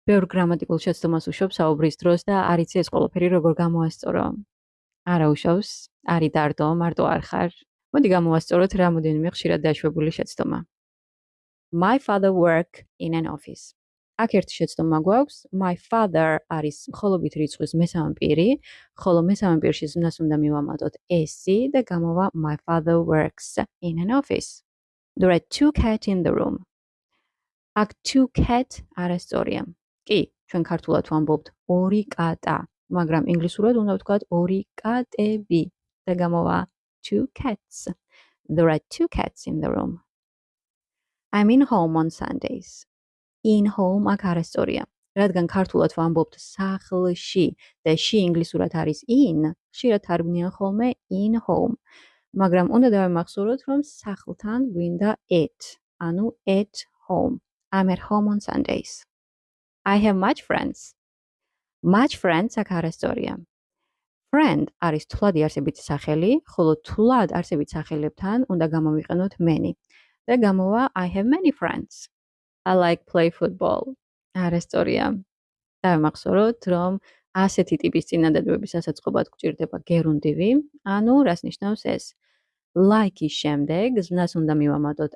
ბევრ გრამატიკულ შეცდომას უშვებს საუბრის დროს და არ იცი ეს ყველაფერი როგორ გამოასწორო. არა უშავს, არი დარდო, მარტო არ ხარ. მოდი გამოვასწოროთ რამოდენიმე ხშირად დაშვებული შეცდომა. My father work in an office. აქ ერთი შეცდომა გვაქვს, my father არის მხოლობით რიცხვის მესამე პირი, ხოლო მესამე პირში ზმნას უნდა მივამატოთ ესი და გამოვა my father works in an office. There are two cats in the room. აქ two cat არასწორია. კი, ჩვენ ქართულად ვამბობთ ორი კატა, მაგრამ ინგლისურად უნდა ვთქვათ ორი კატები და გამოვა two cats. There are two cats in the room. I'm in home on Sundays. In home აქ არასწორია. რადგან ქართულად ვამბობთ სახლში და ში ინგლისურად არის in, ხშირად თარგმნიან ხოლმე in home. მაგრამ უნდა დავიმახსოვროთ, რომ სახლთან გვინდა at, ანუ at home. I'm at home on Sundays. I have much friends. Much friends აქ არასწორია. Friend არის თვლადი არსებითი სახელი, ხოლო თვლად არსებით სახელებთან უნდა გამოვიყენოთ many. და გამოვა I have many friends. I like play football. არასწორია. დავიმახსოვროთ, რომ ასეთი ტიპის წინადადებების ასაწყობად გვჭირდება გერუნდივი, ანუ რას ნიშნავს ეს? Like-ის შემდეგ ზმნას უნდა მივამატოთ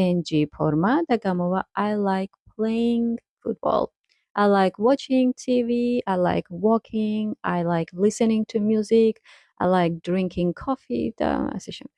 ing ფორმა და გამოვა I like playing football. I like watching TV, I like walking, I like listening to music, I like drinking coffee და ასე შემდეგ.